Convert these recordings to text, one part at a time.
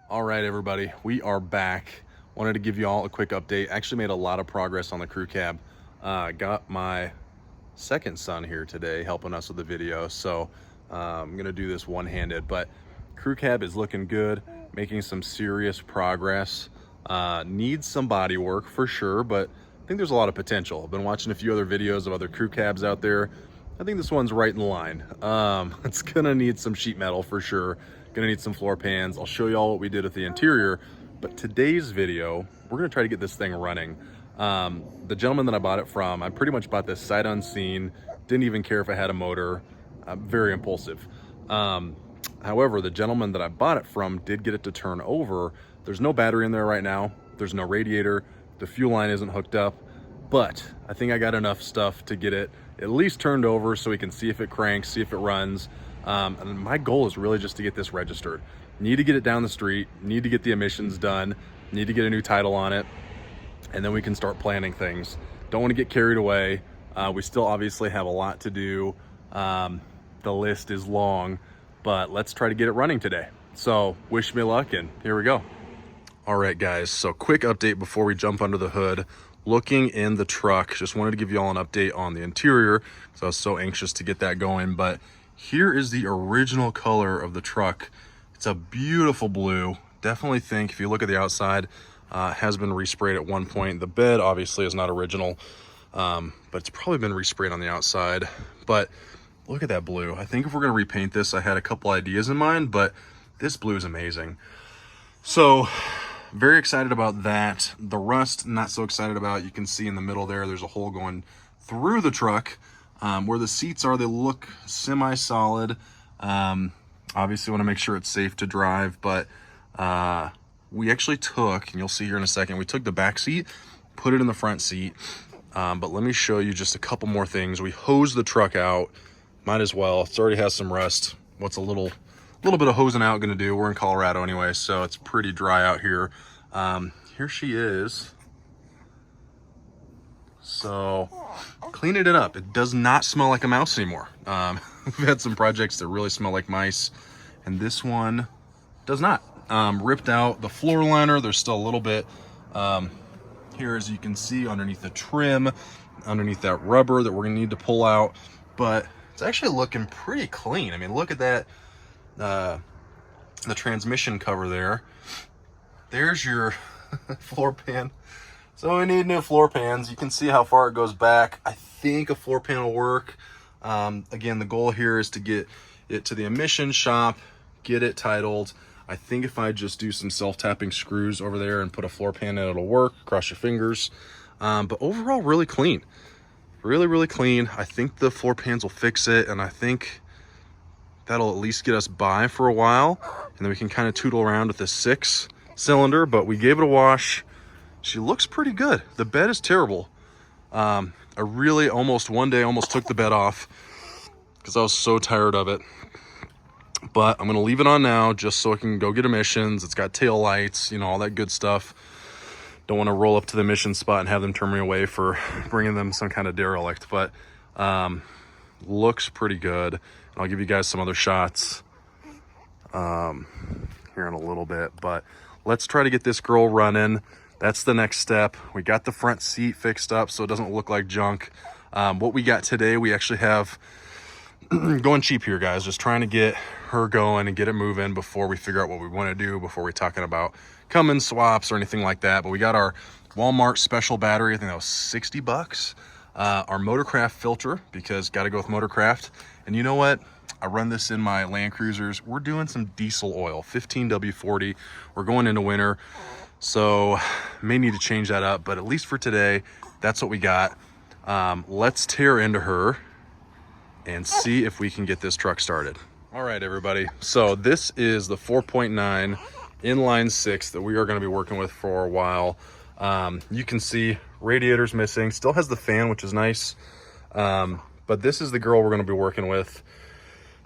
All right, everybody, we are back. Wanted to give you all a quick update. Actually made a lot of progress on the crew cab. Got my second son here today helping us with the video, so I'm gonna do this one-handed, but crew cab is looking good, making some serious progress. Needs some body work for sure, but I think there's a lot of potential. I've been watching a few other videos of other crew cabs out there. I think this one's right in line. It's gonna need some sheet metal for sure. Gonna need some floor pans. I'll show you all what we did with the interior, but today's video, we're gonna try to get this thing running. The gentleman that I bought it from, I pretty much bought this sight unseen, didn't even care if I had a motor. I'm very impulsive. However, the gentleman that I bought it from did get it to turn over. There's no battery in there right now. There's no radiator. The fuel line isn't hooked up, but I think I got enough stuff to get it at least turned over so we can see if it cranks, see if it runs. And my goal is really just to get this registered. Need to get it down the street, need to get the emissions done, need to get a new title on it, and then we can start planning things. Don't want to get carried away. We still obviously have a lot to do. The list is long, but let's try to get it running today. So wish me luck, and here we go. All right, guys, so quick update before we jump under the hood. Looking in the truck, just wanted to give you all an update on the interior because I was so anxious to get that going. But here is the original color of the truck. It's a beautiful blue. Definitely think if you look at the outside, has been resprayed at one point. The bed obviously is not original, but it's probably been resprayed on the outside. But look at that blue. I think if we're gonna repaint this, I had a couple ideas in mind, but this blue is amazing. So very excited about that. The rust, not so excited about. You can see in the middle there's a hole going through the truck. Where the seats are, they look semi-solid. Obviously want to make sure it's safe to drive, but we actually took, and you'll see here in a second, we took the back seat, put it in the front seat. But let me show you just a couple more things. We hosed the truck out, might as well. It already has some rust. What's a little bit of hosing out gonna do? We're in Colorado anyway, so it's pretty dry out here. Here she is. So cleaning it up. It does not smell like a mouse anymore. We've had some projects that really smell like mice, and this one does not. Ripped out the floor liner. There's still a little bit here, as you can see, underneath the trim, underneath that rubber that we're gonna need to pull out, but it's actually looking pretty clean. I mean, look at that. The transmission cover there. There's your floor pan. So we need new floor pans. You can see how far it goes back. I think a floor pan will work. Again, the goal here is to get it to the emission shop, get it titled. I think if I just do some self-tapping screws over there and put a floor pan in, it'll work. Cross your fingers. But overall, really clean. Really, really clean. I think the floor pans will fix it, and I think that'll at least get us by for a while, and then we can kind of tootle around with this 6-cylinder, but we gave it a wash. She looks pretty good. The bed is terrible. I really one day almost took the bed off because I was so tired of it, but I'm gonna leave it on now just so I can go get emissions. It's got tail lights, you know, all that good stuff. Don't want to roll up to the emission spot and have them turn me away for bringing them some kind of derelict, but looks pretty good. I'll give you guys some other shots here in a little bit, but let's try to get this girl running. That's the next step. We got the front seat fixed up so it doesn't look like junk. What we got today, we actually have going cheap here, guys, just trying to get her going and get it moving before we figure out what we want to do, before we're talking about Cummins swaps or anything like that. But we got our Walmart special battery. I think that was 60 bucks. Our Motorcraft filter, because got to go with Motorcraft. And you know what? I run this in my Land Cruisers. We're doing some diesel oil, 15W40. We're going into winter, so may need to change that up, but at least for today, that's what we got. Let's tear into her and see if we can get this truck started. All right, everybody. So this is the 4.9 inline 6 that we are going to be working with for a while. You can see radiator's missing, still has the fan, which is nice. But this is the girl we're going to be working with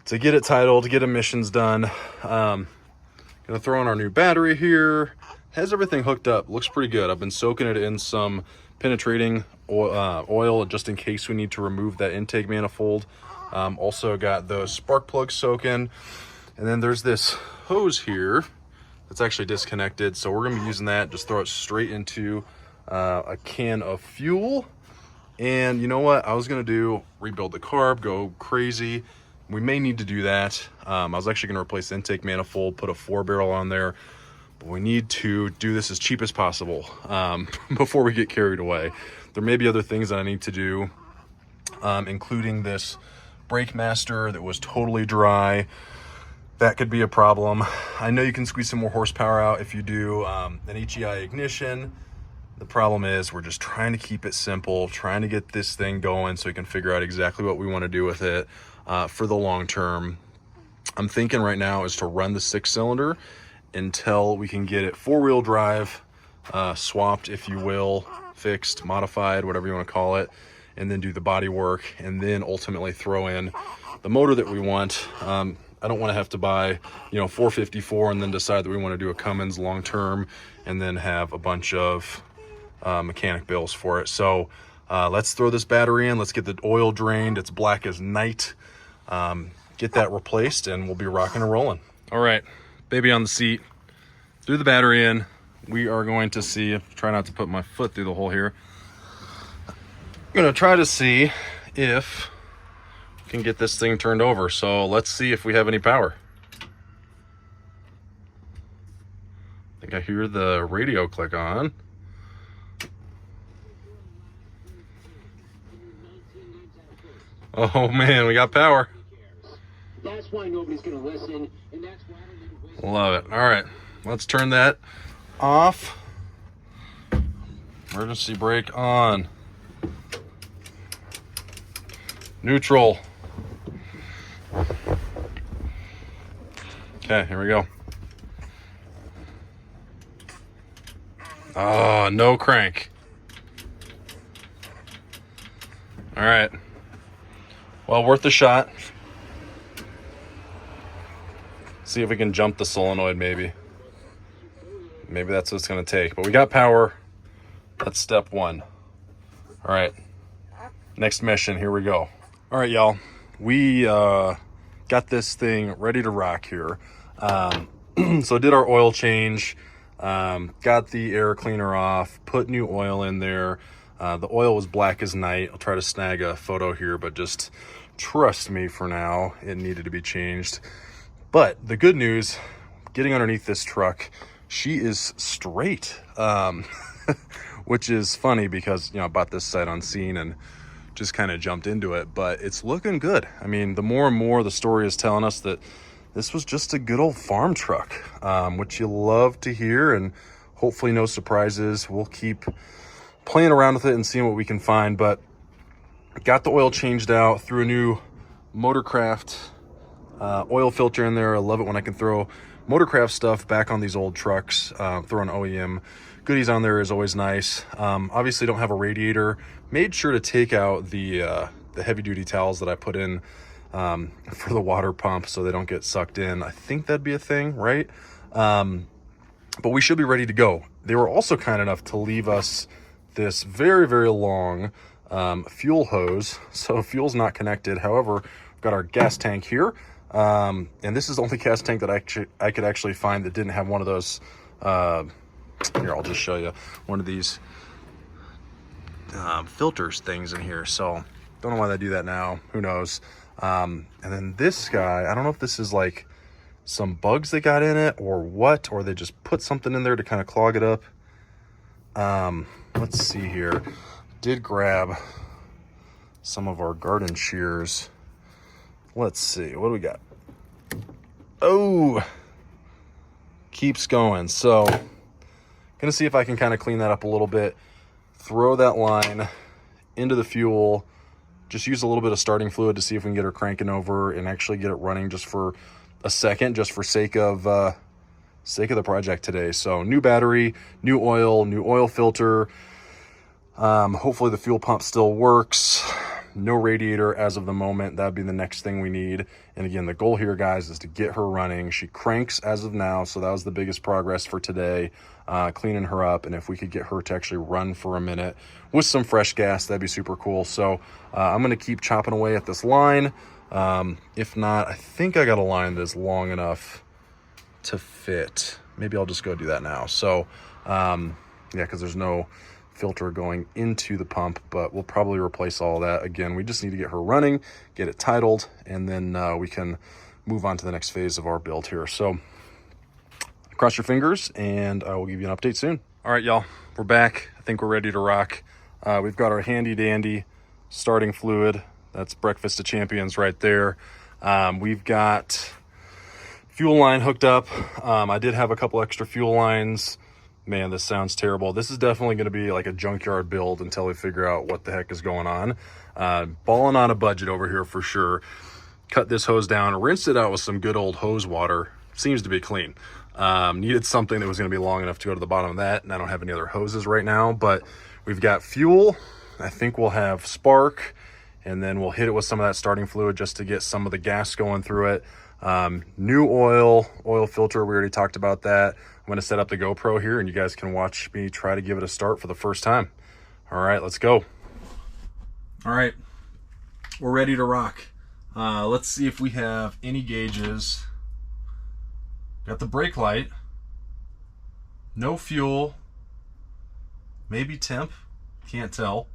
to get it titled, to get emissions done. Gonna throw in our new battery here. Has everything hooked up, looks pretty good. I've been soaking it in some penetrating oil just in case we need to remove that intake manifold. Also got those spark plugs soaking. And then there's this hose here It's actually disconnected, so we're gonna be using that. Just throw it straight into a can of fuel. And you know what I was gonna do? Rebuild the carb, go crazy. We may need to do that. I was actually gonna replace the intake manifold, put a 4-barrel on there, but we need to do this as cheap as possible before we get carried away. There may be other things that I need to do, including this brake master that was totally dry. That could be a problem. I know you can squeeze some more horsepower out if you do an HEI ignition. The problem is we're just trying to keep it simple, trying to get this thing going so we can figure out exactly what we want to do with it for the long term. I'm thinking right now is to run the 6-cylinder until we can get it 4-wheel drive, swapped, if you will, fixed, modified, whatever you want to call it, and then do the body work, and then ultimately throw in the motor that we want. I don't want to have to buy, 454 and then decide that we want to do a Cummins long term and then have a bunch of mechanic bills for it. So let's throw this battery in. Let's get the oil drained. It's black as night. Get that replaced and we'll be rocking and rolling. All right, baby on the seat. Threw the battery in. We are going to see, try not to put my foot through the hole here. I'm going to try to see if we can get this thing turned over. So let's see if we have any power. I think I hear the radio click on. Oh man, we got power. That's why nobody's gonna listen, and that's why I don't need to Love it. All right, let's turn that off. Emergency brake on. Neutral. Okay, here we go. Oh, no crank. All right. Well, worth a shot. See if we can jump the solenoid, maybe. Maybe that's what it's going to take. But we got power. That's step one. All right. Next mission. Here we go. All right, y'all. We got this thing ready to rock here. So did our oil change. Got the air cleaner off. Put new oil in there. The oil was black as night. I'll try to snag a photo here, but just trust me for now, it needed to be changed. But the good news, getting underneath this truck, she is straight, which is funny because, I bought this sight unseen and just kind of jumped into it, but it's looking good. I mean, the more and more the story is telling us that this was just a good old farm truck, which you love to hear, and hopefully no surprises. We'll keep playing around with it and seeing what we can find, but got the oil changed out, threw a new Motorcraft oil filter in there. I love it when I can throw Motorcraft stuff back on these old trucks. Throwing OEM goodies on there is always nice. Obviously don't have a radiator. Made sure to take out the heavy duty towels that I put in for the water pump so they don't get sucked in. I think that'd be a thing, right? But we should be ready to go. They were also kind enough to leave us this very, very long fuel hose. So fuel's not connected. However, we've got our gas tank here. And this is the only gas tank that I could actually find that didn't have one of those. Here, I'll just show you one of these filters things in here. So don't know why they do that now. Who knows? And then this guy, I don't know if this is like some bugs they got in it or what, or they just put something in there to kind of clog it up. Let's see here. Did grab some of our garden shears. Let's see, what do we got? Oh, keeps going. So gonna see if I can kind of clean that up a little bit, throw that line into the fuel, just use a little bit of starting fluid to see if we can get her cranking over and actually get it running just for a second, just for sake of the project today. So new battery, new oil filter. Hopefully the fuel pump still works. No radiator as of the moment. That'd be the next thing we need. And again, the goal here, guys, is to get her running. She cranks as of now, so that was the biggest progress for today, cleaning her up. And if we could get her to actually run for a minute with some fresh gas, that'd be super cool. So I'm gonna keep chopping away at this line. If not, I think I got a line that's long enough to fit. maybe I'll just go do that now. So yeah, because there's no filter going into the pump, but we'll probably replace all of that. Again, we just need to get her running, get it titled, and then we can move on to the next phase of our build here. So cross your fingers, and I will give you an update soon. All right, y'all, we're back. I think we're ready to rock. We've got our handy dandy starting fluid. That's Breakfast of Champions right there. We've got fuel line hooked up. I did have a couple extra fuel lines. Man, this sounds terrible. This is definitely going to be like a junkyard build until we figure out what the heck is going on. Balling on a budget over here for sure. Cut this hose down, rinsed it out with some good old hose water. Seems to be clean. Needed something that was going to be long enough to go to the bottom of that, and I don't have any other hoses right now, but we've got fuel. I think we'll have spark, and then we'll hit it with some of that starting fluid just to get some of the gas going through it. New oil filter, we already talked about that. I'm going to set up the GoPro here, and you guys can watch me try to give it a start for the first time. All right, let's go. All right, we're ready to rock. Let's see if we have any gauges. Got the brake light, no fuel, maybe temp, can't tell.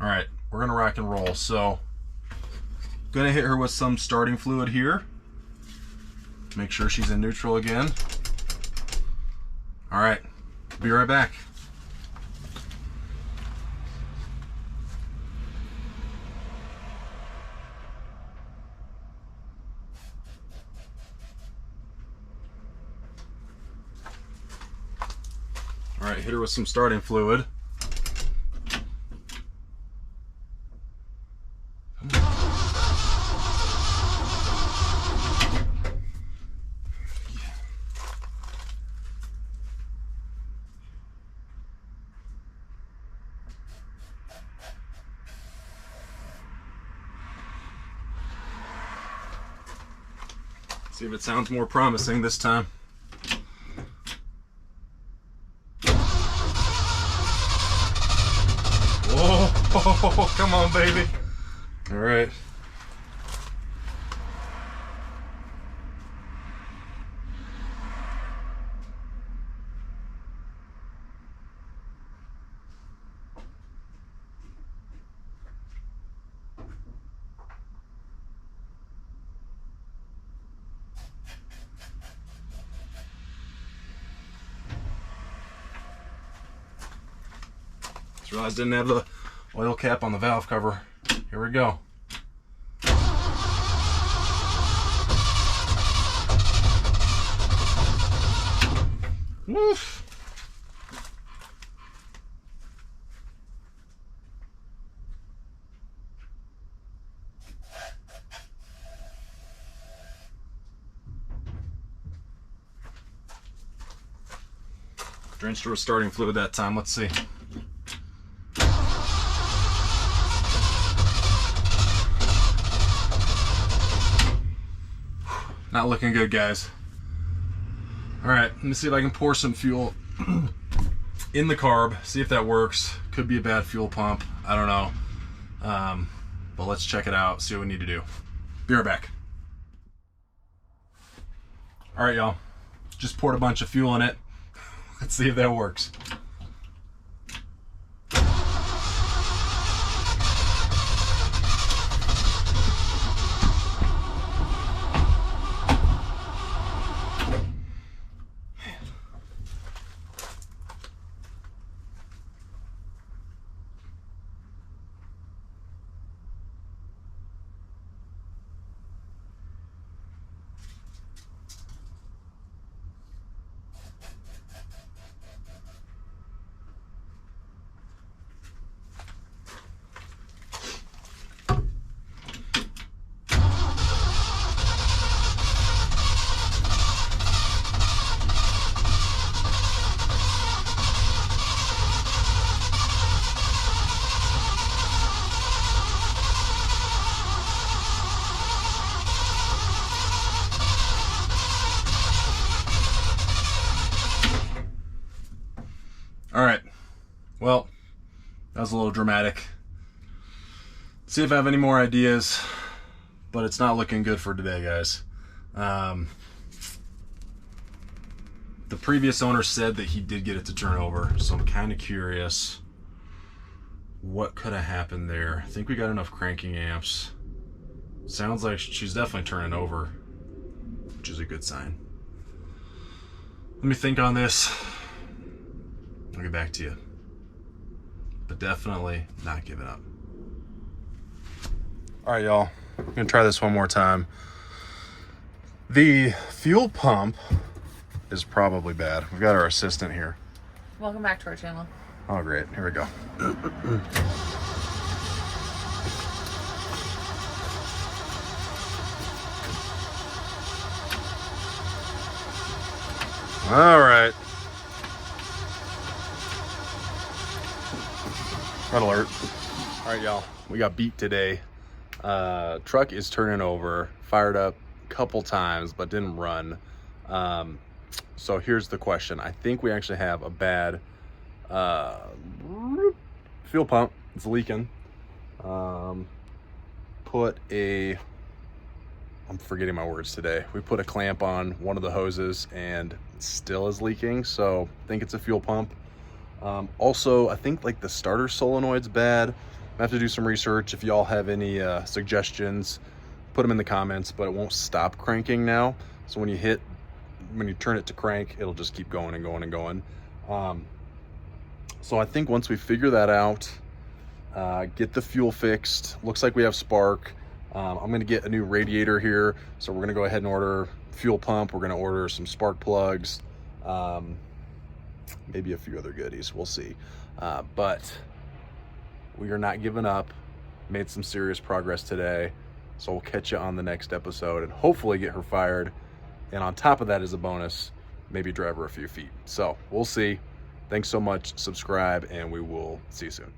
All right, we're gonna rock and roll. So gonna hit her with some starting fluid here. Make sure she's in neutral again. All right, be right back. All right, hit her with some starting fluid. See if it sounds more promising this time. Oh, come on, baby. All right. Just realized I didn't have the oil cap on the valve cover. Here we go. Woof. Drenched her with starting fluid that time. Let's see. Not looking good, guys. All right, let me see if I can pour some fuel in the carb, see if that works. Could be a bad fuel pump, I don't know. But let's check it out, see what we need to do. Be right back. All right, y'all, just poured a bunch of fuel in it. Let's see if that works. All right, well, that was a little dramatic. See if I have any more ideas, but it's not looking good for today, guys. The previous owner said that he did get it to turn over, so I'm kind of curious what could have happened there. I think we got enough cranking amps. Sounds like she's definitely turning over, which is a good sign. Let me think on this. I'll get back to you. But definitely not giving up. All right, y'all. I'm gonna try this one more time. The fuel pump is probably bad. We've got our assistant here. Welcome back to our channel. Oh, great. Here we go. All right. Red alert. All right, y'all. We got beat today. Truck is turning over. Fired up a couple times, but didn't run. So here's the question. I think we actually have a bad fuel pump. It's leaking. I'm forgetting my words today. We put a clamp on one of the hoses and it still is leaking. So I think it's a fuel pump. Also, I think like the starter solenoid's bad. I have to do some research. If y'all have any suggestions, put them in the comments, but it won't stop cranking now. So when you turn it to crank, it'll just keep going and going and going. So I think once we figure that out, get the fuel fixed, looks like we have spark. I'm gonna get a new radiator here. So we're gonna go ahead and order fuel pump. We're gonna order some spark plugs, maybe a few other goodies, we'll see. But we are not giving up. Made some serious progress today. So we'll catch you on the next episode and hopefully get her fired. And on top of that, as a bonus, maybe drive her a few feet. So we'll see. Thanks so much. Subscribe, and we will see you soon.